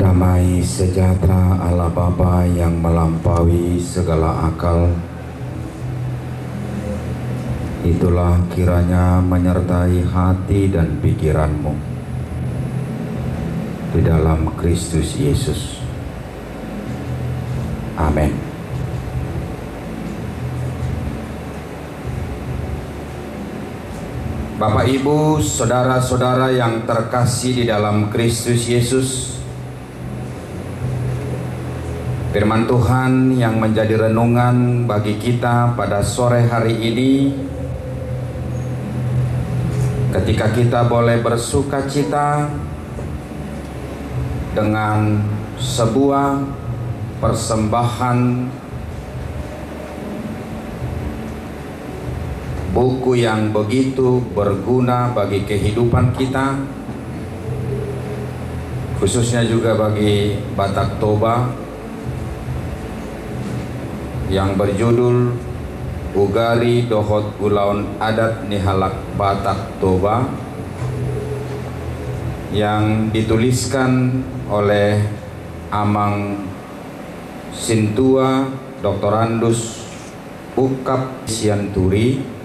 Damai sejahtera Allah Bapa yang melampaui segala akal, itulah kiranya menyertai hati dan pikiranmu di dalam Kristus Yesus. Amin. Bapak, Ibu, saudara-saudara yang terkasih di dalam Kristus Yesus, firman Tuhan yang menjadi renungan bagi kita pada sore hari ini, ketika kita boleh bersuka cita dengan sebuah persembahan buku yang begitu berguna bagi kehidupan kita, khususnya juga bagi Batak Toba, yang berjudul Ugari Dohot Gulaun Adat Nihalak Batak Toba, yang dituliskan oleh Amang Sintua Doktorandus Ukap Sianturi,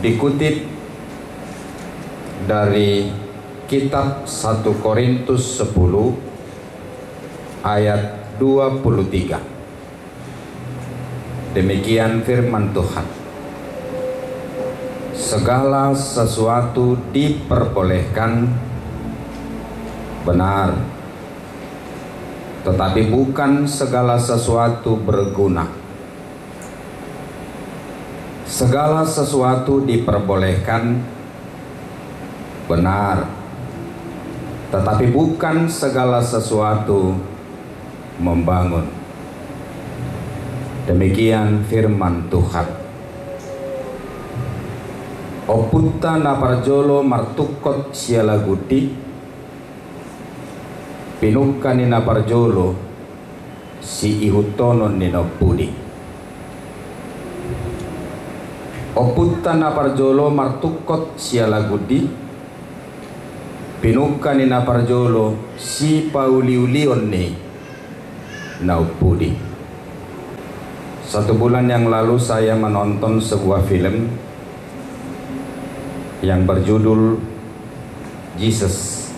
dikutip dari kitab 1 Korintus 10 ayat 23. Demikian firman Tuhan. Segala sesuatu diperbolehkan, benar, tetapi bukan segala sesuatu berguna. Segala sesuatu diperbolehkan, benar, tetapi bukan segala sesuatu membangun. Demikian firman Tuhan. Oputta naparjolo martukot sialaguti, pinukani naparjolo si ihutonon ninopudi. Oputta naparjolo martukot sialagudi, pinukani naparjolo si pauliulionni naupudi. 1 bulan yang lalu saya menonton sebuah film yang berjudul Jesus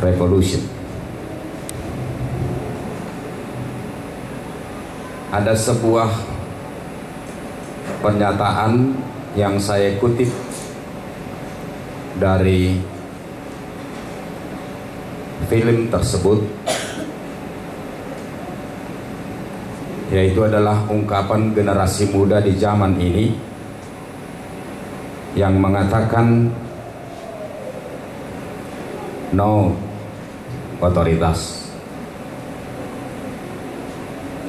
Revolution. Ada sebuah pernyataan yang saya kutip dari film tersebut, yaitu adalah ungkapan generasi muda di zaman ini yang mengatakan no otoritas.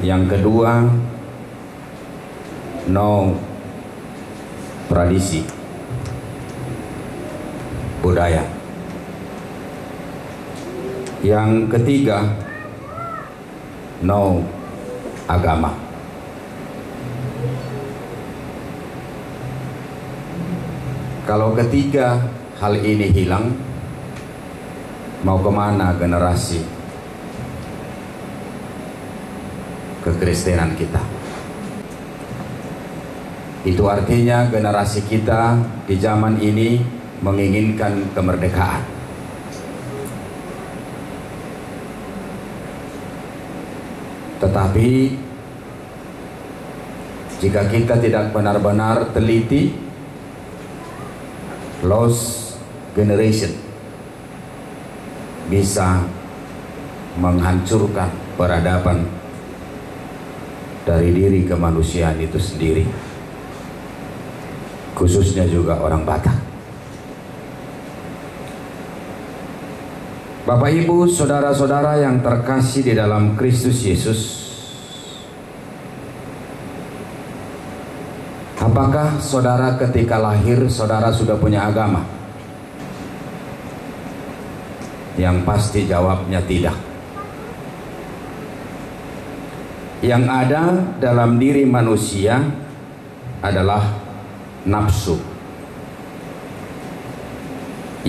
Yang kedua, no tradisi budaya. Yang ketiga, no agama. Kalau ketiga hal ini hilang, mau kemana generasi kekristenan kita? Itu artinya generasi kita di zaman ini menginginkan kemerdekaan. Tetapi jika kita tidak benar-benar teliti, lost generation bisa menghancurkan peradaban dari diri kemanusiaan itu sendiri. khususnya juga orang Batak. Bapak, Ibu, saudara-saudara yang terkasih di dalam Kristus Yesus, apakah saudara ketika lahir saudara sudah punya agama? Yang pasti jawabnya tidak. Yang ada dalam diri manusia adalah nafsu.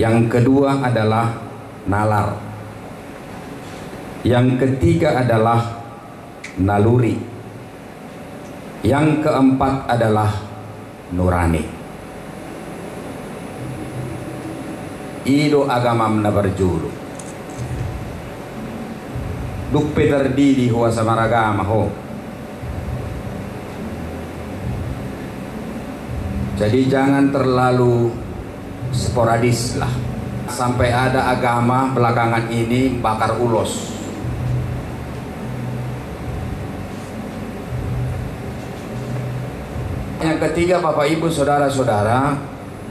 Yang kedua adalah nalar. Yang ketiga adalah naluri. Yang keempat adalah nurani. Ido agama berjulu. Duppe terdiri huwa samaragama ho. Jadi jangan terlalu sporadis lah. Sampai ada agama belakangan ini bakar ulos. Yang ketiga, Bapak Ibu saudara-saudara,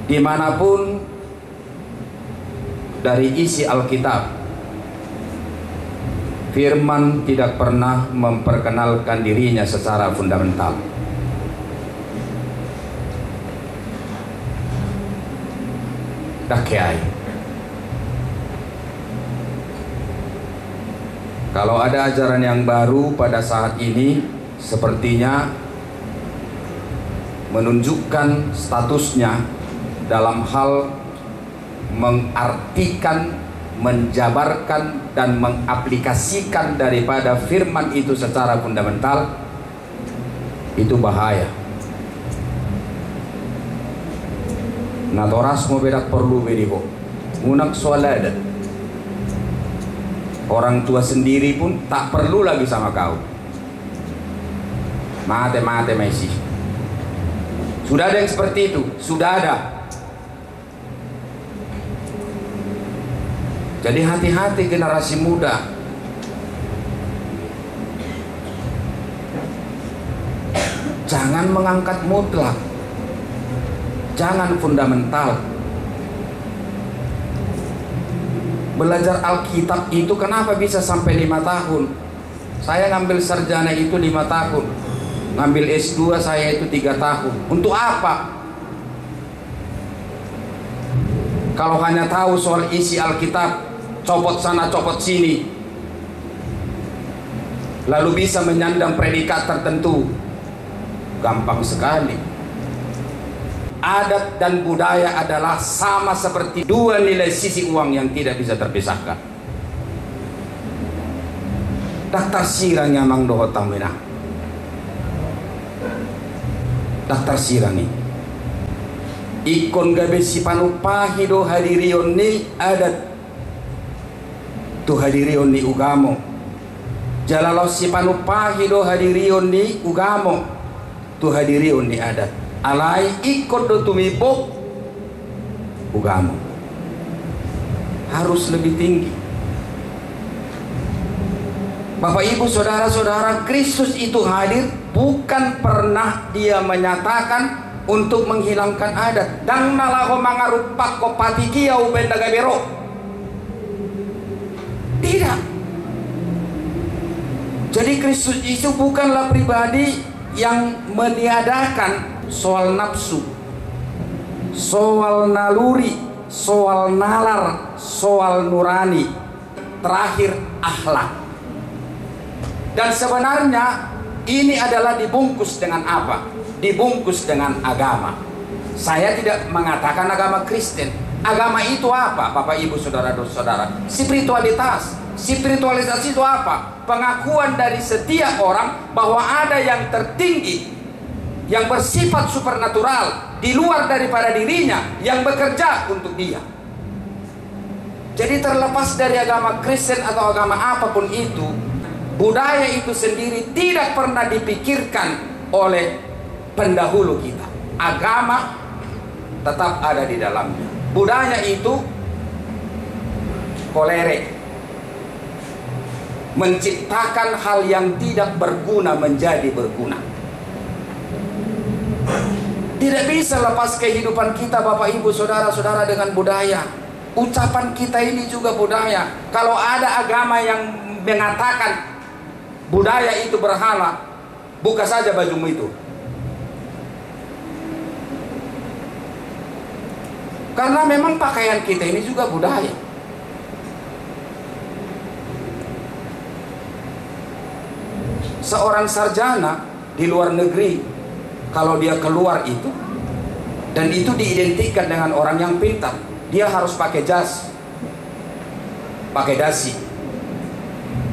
dimanapun dari isi Alkitab, firman tidak pernah memperkenalkan dirinya secara fundamental. Dakyai. Kalau ada ajaran yang baru pada saat ini, sepertinya menunjukkan statusnya dalam hal mengartikan, menjabarkan dan mengaplikasikan daripada firman itu secara fundamental, itu bahaya. Natoras mo bedak perlu bediho ngunak soalada. Orang tua sendiri pun tak perlu lagi sama kau. Mate Messi. Sudah ada yang seperti itu, sudah ada. Jadi hati-hati generasi muda. Jangan mengangkat mutlak. Jangan fundamental. Belajar Alkitab itu kenapa bisa sampai 5 tahun? Saya ngambil sarjana itu 5 tahun. Ngambil S2 saya itu 3 tahun. Untuk apa? Kalau hanya tahu soal isi Alkitab, copot sana copot sini, lalu bisa menyandang predikat tertentu, gampang sekali. Adat dan budaya adalah sama seperti dua nilai sisi uang yang tidak bisa terpisahkan. Daftar sirangnya mang doho tamina. Daftar sirang ini ikon gabe si panupahi do hadirion ni adat tu hadirion ni ugamo. Jalalo si panupahi do hadirion ni ugamo, tu hadirion ni adat. Alai ikon do tumipok ugamo. Harus lebih tinggi. Bapak Ibu saudara-saudara, Kristus itu hadir bukan pernah dia menyatakan untuk menghilangkan adat. Dang nalaho mangarupak kopati kia ubenda gabero. Tidak. Jadi Kristus itu bukanlah pribadi yang meniadakan soal nafsu, soal naluri, soal nalar, soal nurani, terakhir akhlak. Dan sebenarnya ini adalah dibungkus dengan apa? Dibungkus dengan agama. Saya tidak mengatakan agama Kristen. Agama itu apa, Bapak Ibu saudara-saudara? Spiritualitas. Spiritualitas itu apa? Pengakuan dari setiap orang bahwa ada yang tertinggi, yang bersifat supernatural di luar daripada dirinya, yang bekerja untuk dia. Jadi terlepas dari agama Kristen atau agama apapun itu, budaya itu sendiri tidak pernah dipikirkan oleh pendahulu kita. Agama tetap ada di dalamnya. Budaya itu kolere, menciptakan hal yang tidak berguna menjadi berguna. Tidak bisa lepas kehidupan kita Bapak Ibu Saudara-saudara dengan budaya. Ucapan kita ini juga budaya. Kalau ada agama yang mengatakan budaya itu berhala, buka saja bajumu itu. Karena memang pakaian kita ini juga budaya. Seorang sarjana di luar negeri, kalau dia keluar itu, dan itu diidentikan dengan orang yang pintar, dia harus pakai jas, pakai dasi,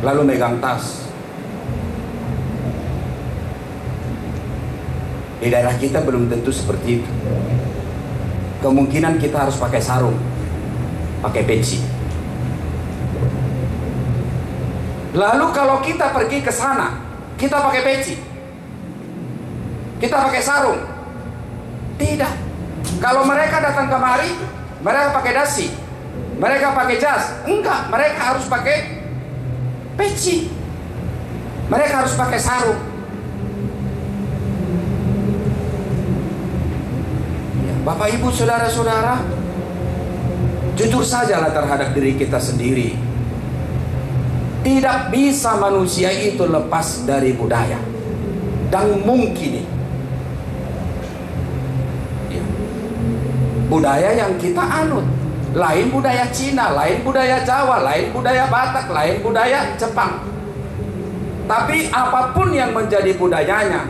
lalu megang tas. Di daerah kita belum tentu seperti itu. Kemungkinan kita harus pakai sarung, pakai peci. Lalu kalau kita pergi ke sana, kita pakai peci, kita pakai sarung. Tidak. Kalau mereka datang kemari, mereka pakai dasi, mereka pakai jas. Enggak, mereka harus pakai peci, mereka harus pakai sarung. Bapak Ibu Saudara-saudara, jujur sajalah terhadap diri kita sendiri. Tidak bisa manusia itu lepas dari budaya. Dan mungkin ya, budaya yang kita anut, lain budaya Cina, lain budaya Jawa, lain budaya Batak, lain budaya Jepang. Tapi apapun yang menjadi budayanya,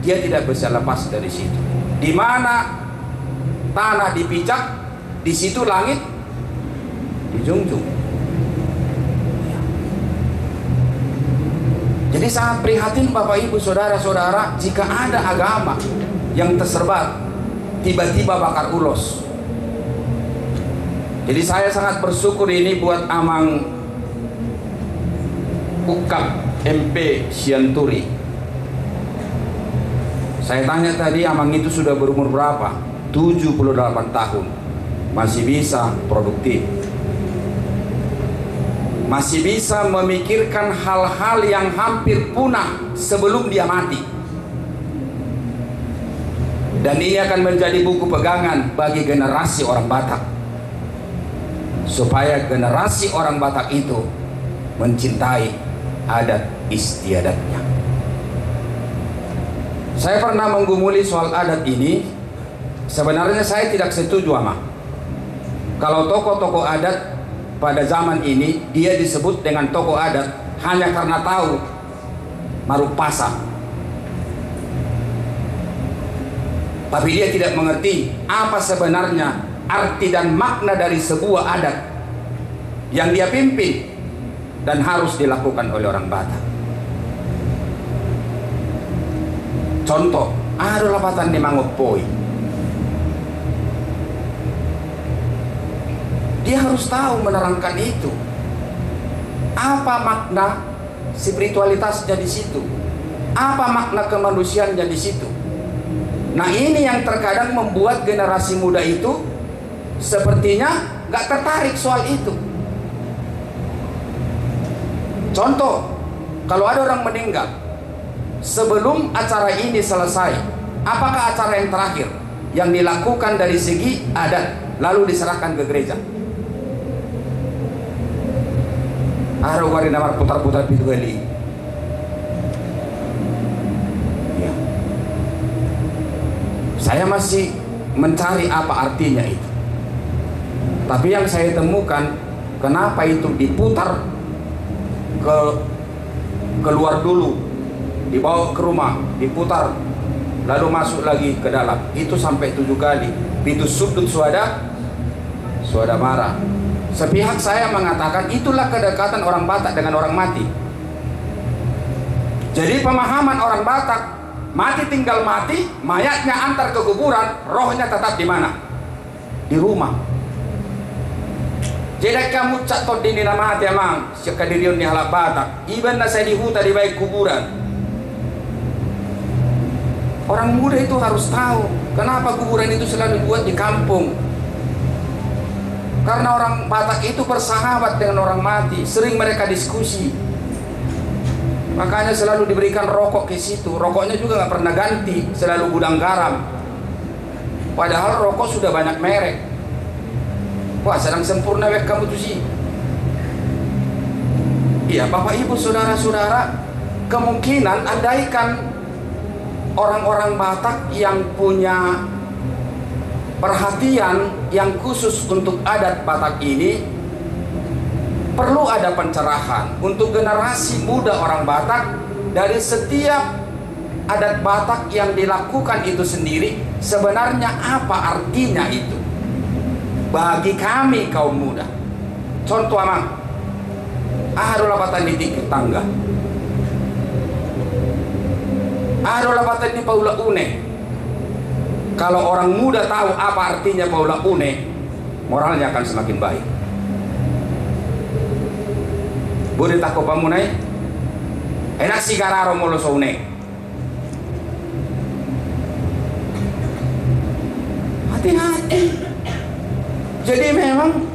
dia tidak bisa lepas dari situ. Di mana tanah dipijak, di situ langit dijunjung. Jadi sangat prihatin Bapak Ibu Saudara-saudara jika ada agama yang terserbat tiba-tiba bakar ulos. Jadi saya sangat bersyukur ini buat Amang Ukap MP Sianturi. Saya tanya tadi, Amang itu sudah berumur berapa? 78 tahun, masih bisa produktif, masih bisa memikirkan hal-hal yang hampir punah sebelum dia mati. Dan ini akan menjadi buku pegangan bagi generasi orang Batak, supaya generasi orang Batak itu mencintai adat istiadatnya. Saya pernah menggumuli soal adat ini. Sebenarnya saya tidak setuju sama kalau tokoh-tokoh adat pada zaman ini dia disebut dengan tokoh adat hanya karena tahu marupasa, tapi dia tidak mengerti apa sebenarnya arti dan makna dari sebuah adat yang dia pimpin dan harus dilakukan oleh orang Batak. Contoh, ada lapatan di Mangopoi. Dia harus tahu menerangkan itu. Apa makna spiritualitasnya di situ? Apa makna kemanusiaannya di situ? Nah, ini yang terkadang membuat generasi muda itu sepertinya gak tertarik soal itu. Contoh, kalau ada orang meninggal, sebelum acara ini selesai, apakah acara yang terakhir yang dilakukan dari segi adat lalu diserahkan ke gereja? Aduh, wari namar putar-putar pintu kali. Ya. Saya masih mencari apa artinya itu. Tapi yang saya temukan, kenapa itu diputar keluar dulu, dibawa ke rumah, diputar, lalu masuk lagi ke dalam. Itu sampai 7 kali. Pintu sudut suada marah. Sepihak saya mengatakan itulah kedekatan orang Batak dengan orang mati. Jadi pemahaman orang Batak, mati tinggal mati, mayatnya antar ke kuburan, rohnya tetap di mana? Di rumah. Jadi kamu cak tot dini nama hati emang sekadirion di halak Batak. Iban na saya di hutan di baik kuburan. Orang muda itu harus tahu kenapa kuburan itu selalu dibuat di kampung. Karena orang Batak itu bersahabat dengan orang mati, sering mereka diskusi. Makanya selalu diberikan rokok ke situ. Rokoknya juga nggak pernah ganti, selalu gudang garam. Padahal rokok sudah banyak merek. Wah, sedang sempurna wek kamu tuh sih. Iya, Bapak Ibu saudara-saudara, kemungkinan andaikan orang-orang Batak yang punya perhatian yang khusus untuk adat Batak ini, perlu ada pencerahan untuk generasi muda orang Batak dari setiap adat Batak yang dilakukan itu sendiri. Sebenarnya apa artinya itu bagi kami kaum muda? Contoh amang, ahadu lapatan di tikir tangga, ahadu lapatan di paula une. Kalau orang muda tahu apa artinya paula une, moralnya akan semakin baik. Boleh takut pamunai, enak si gararo molo soune. Hati-hati. Jadi memang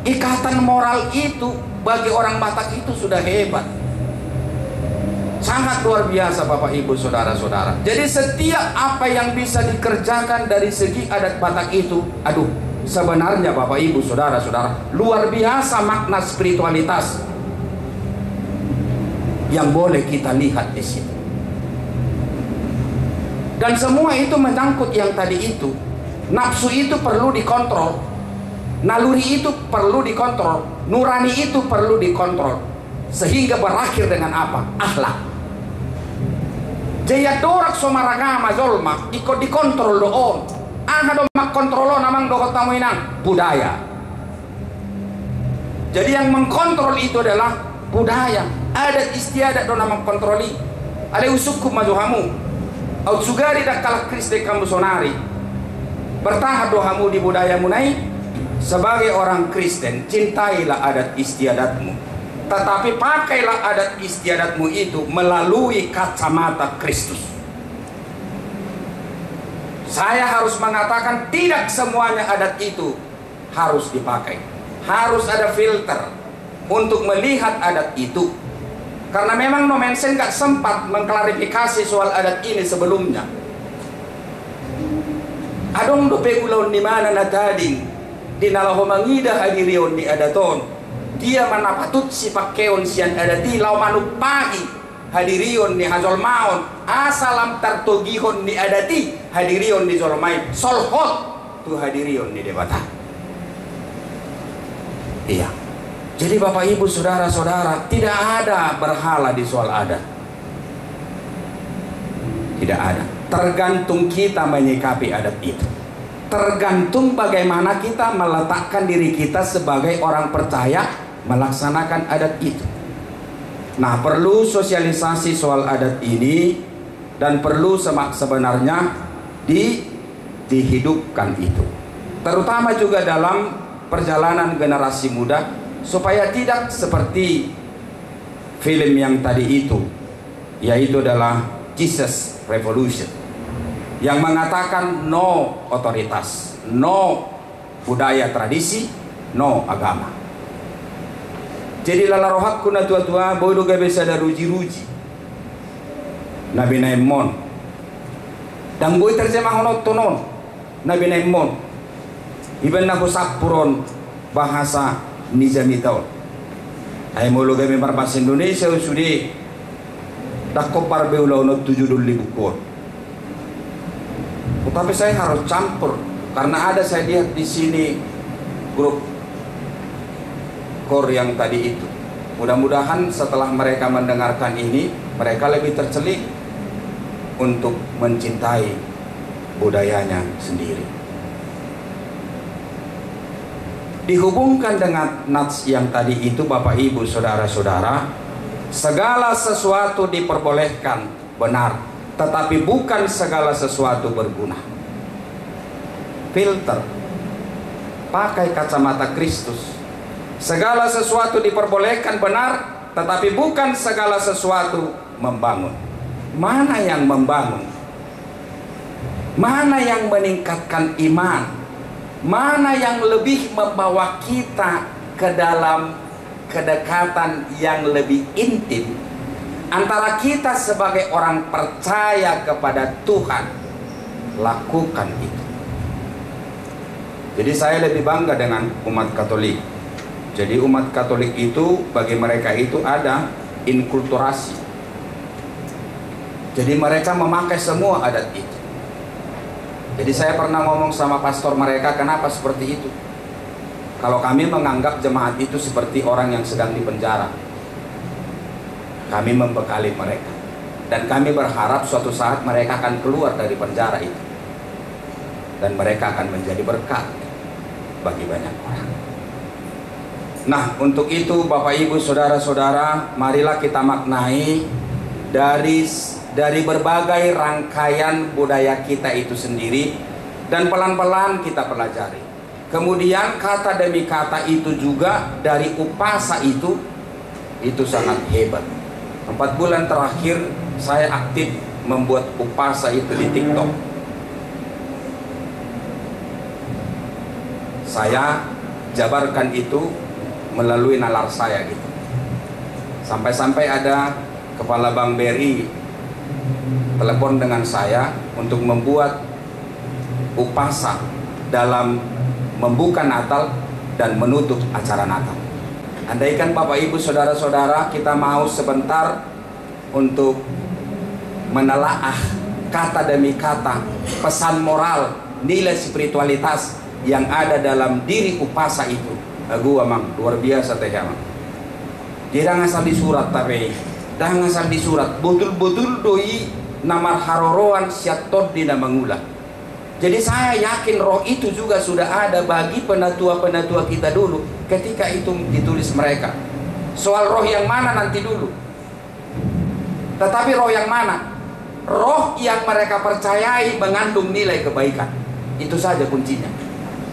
ikatan moral itu bagi orang Batak itu sudah hebat, sangat luar biasa Bapak Ibu saudara-saudara. Jadi setiap apa yang bisa dikerjakan dari segi adat Batak itu, aduh, sebenarnya Bapak Ibu saudara-saudara, luar biasa makna spiritualitas yang boleh kita lihat di sini. Dan semua itu menyangkut yang tadi itu. Nafsu itu perlu dikontrol, naluri itu perlu dikontrol, nurani itu perlu dikontrol, sehingga berakhir dengan apa? Akhlak. Jaya dorak somaragama zolma ikut dikontrol doon. Aha do makkontrolo namang dohot tamu inang budaya. Jadi yang mengkontrol itu adalah budaya. Adat istiadat do namang kontroli. Ada usukku majuhamu. Au sugari dak kalak kris de kamu sonari. Bertahap dohamu di budaya munai. Sebagai orang Kristen, cintailah adat istiadatmu, tetapi pakailah adat istiadatmu itu melalui kacamata Kristus. Saya harus mengatakan tidak semuanya adat itu harus dipakai. Harus ada filter untuk melihat adat itu. Karena memang No Mensen gak sempat mengklarifikasi soal adat ini sebelumnya. Adong dope ulon di mana na tading di nalaho mangida hadirion di adaton dia manapatut si pakeon sian adati lau manuk pagi hadirion ni hazol maon asalam tartogihon ni adati hadirion di zolmai solhot tu hadirion di debata. Iya, jadi Bapak Ibu saudara-saudara, tidak ada berhala di soal adat, tidak ada. Tergantung kita menyikapi adat itu, tergantung bagaimana kita meletakkan diri kita sebagai orang percaya melaksanakan adat itu. Nah, perlu sosialisasi soal adat ini dan perlu sebenarnya dihidupkan itu, terutama juga dalam perjalanan generasi muda, supaya tidak seperti film yang tadi itu, yaitu adalah Jesus Revolution, yang mengatakan no otoritas, no budaya tradisi, no agama. Jadi lalarohak kuna tua-tua bodoh gak bisa ada ruji-ruji Nabi Naimon dan boy terjemah honot tonon Nabi Naimon iban na sapuron bahasa nizamitaw ay mulu gami berbahasa Indonesia usudi dakopar beulaw no 7,000 kon. Tetapi saya harus campur karena ada saya lihat di sini grup kor yang tadi itu. Mudah-mudahan setelah mereka mendengarkan ini, mereka lebih tercelik untuk mencintai budayanya sendiri. Dihubungkan dengan nats yang tadi itu, Bapak Ibu saudara-saudara, segala sesuatu diperbolehkan, benar, tetapi bukan segala sesuatu berguna. Filter, pakai kacamata Kristus. Segala sesuatu diperbolehkan, benar, tetapi bukan segala sesuatu membangun. Mana yang membangun? Mana yang meningkatkan iman? Mana yang lebih membawa kita ke dalam kedekatan yang lebih intim antara kita sebagai orang percaya kepada Tuhan? Lakukan itu. Jadi saya lebih bangga dengan umat Katolik. Jadi umat Katolik itu bagi mereka itu ada inkulturasi. Jadi mereka memakai semua adat itu. Jadi saya pernah ngomong sama pastor mereka, kenapa seperti itu? Kalau kami menganggap jemaat itu seperti orang yang sedang dipenjara, kami membekali mereka. Dan kami berharap suatu saat mereka akan keluar dari penjara itu. Dan mereka akan menjadi berkat bagi banyak orang. Nah, untuk itu Bapak Ibu Saudara-saudara, marilah kita maknai dari berbagai rangkaian budaya kita itu sendiri, dan pelan-pelan kita pelajari. Kemudian kata demi kata itu juga dari upasa itu sangat hebat. 4 bulan terakhir saya aktif membuat upasa itu di TikTok. Saya jabarkan itu melalui nalar saya gitu. Sampai-sampai ada kepala Bank BRI telepon dengan saya untuk membuat upasa dalam membuka Natal dan menutup acara Natal. Andaikan Bapak Ibu Saudara-saudara kita mau sebentar untuk menelaah kata demi kata pesan moral, nilai spiritualitas yang ada dalam diri upasa itu, gua mang luar biasa teh mang. Jangan asal disurat tapi, jangan asal disurat, betul-betul doi namar haroroan siatot dina mangula. Jadi saya yakin roh itu juga sudah ada bagi penatua-penatua kita dulu ketika itu ditulis mereka. Soal roh yang mana nanti dulu. Tetapi roh yang mana? Roh yang mereka percayai mengandung nilai kebaikan. Itu saja kuncinya.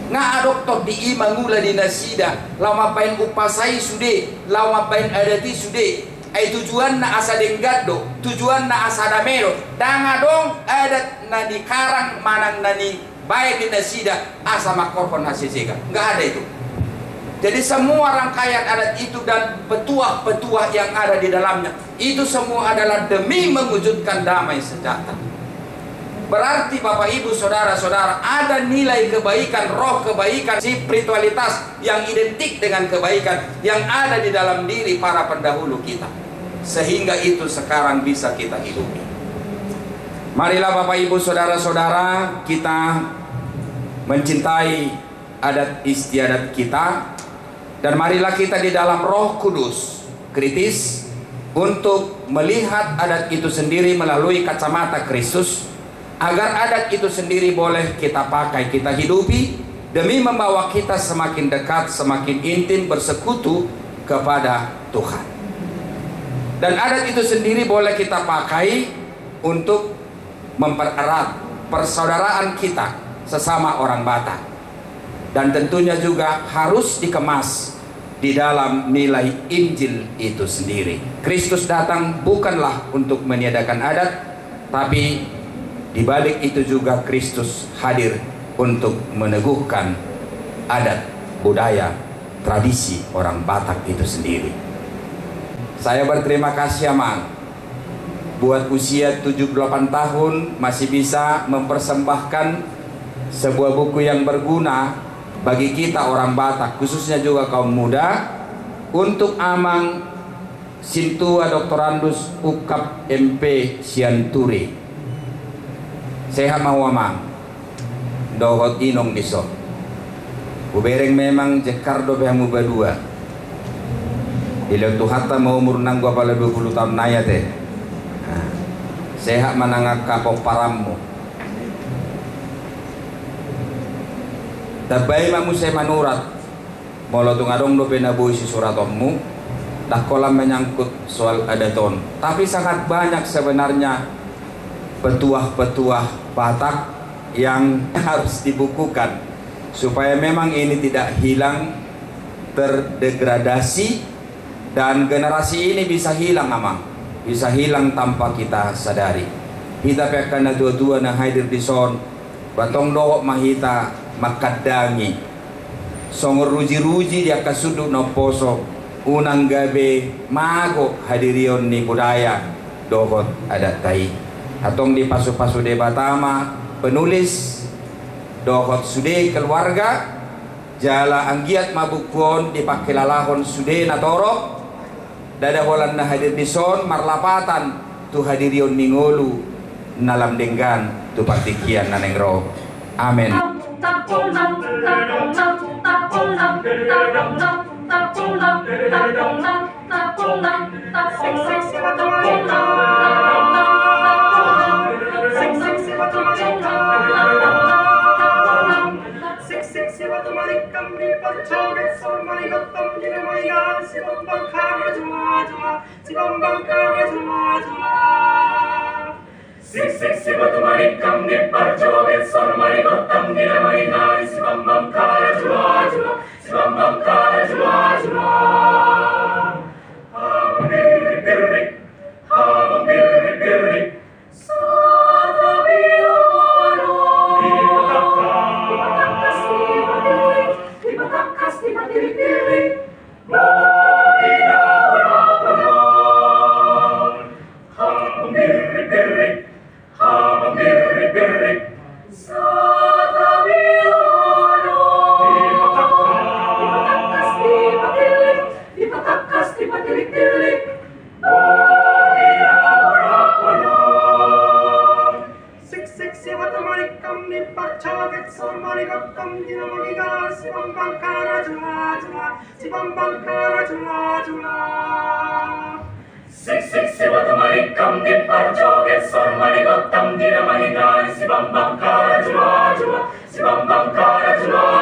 Nga adoktor di imangula di nasida, lama pain upasai sude, lama pain adati sude. Ay tujuan na asa denggado, tujuan na asa damero. Danga dong adat na di karang manang na ni baik di nasida asa makorpon hasisega. Nggak ada itu. Jadi semua rangkaian adat itu dan petuah-petuah yang ada di dalamnya, itu semua adalah demi mewujudkan damai sejahtera. Berarti Bapak Ibu Saudara-saudara ada nilai kebaikan, roh kebaikan, spiritualitas yang identik dengan kebaikan yang ada di dalam diri para pendahulu kita, sehingga itu sekarang bisa kita hidupi. Marilah Bapak Ibu Saudara-saudara kita mencintai adat istiadat kita, dan marilah kita di dalam Roh Kudus kritis untuk melihat adat itu sendiri melalui kacamata Kristus, agar adat itu sendiri boleh kita pakai, kita hidupi demi membawa kita semakin dekat, semakin intim bersekutu kepada Tuhan. Dan adat itu sendiri boleh kita pakai untuk mempererat persaudaraan kita sesama orang Batak. Dan tentunya juga harus dikemas di dalam nilai Injil itu sendiri. Kristus datang bukanlah untuk meniadakan adat, tapi di balik itu juga Kristus hadir untuk meneguhkan adat, budaya, tradisi orang Batak itu sendiri. Saya berterima kasih Amang, buat usia 78 tahun masih bisa mempersembahkan sebuah buku yang berguna bagi kita orang Batak, khususnya juga kaum muda, untuk Amang Sintua Doktorandus UKAP MP Sianturi. Sehat mau Amang, dohot inong diso. Bubereng memang Jakarta behamu berdua. Bila tuhata mau umur nang gua pala 20 tahun naya teh. Sehat manangak kapok parammu. Tabay mamu saya manurat. Molo tungadong do penabuhi si suratommu. Dah kolam menyangkut soal adaton. Tapi sangat banyak sebenarnya petuah-petuah Batak yang harus dibukukan supaya memang ini tidak hilang, terdegradasi, dan generasi ini bisa hilang Amang, bisa hilang tanpa kita sadari. Kita pekan na dua-dua na hadir di son batong dook mahita makadangi songor ruji-ruji dia kasudu no poso unang gabe mago hadirion ni budaya dohot adat tai. Atong di pasu-pasu de Batama penulis dohot sude keluarga jala anggiat mabukon dipakai lalahon sudena torok dada holan na hadir bison marlapatan tu hadirion ningolu nalam denggan tu patikian nanengro. Amin. Si bambang kara jua jua, si bambang kara jua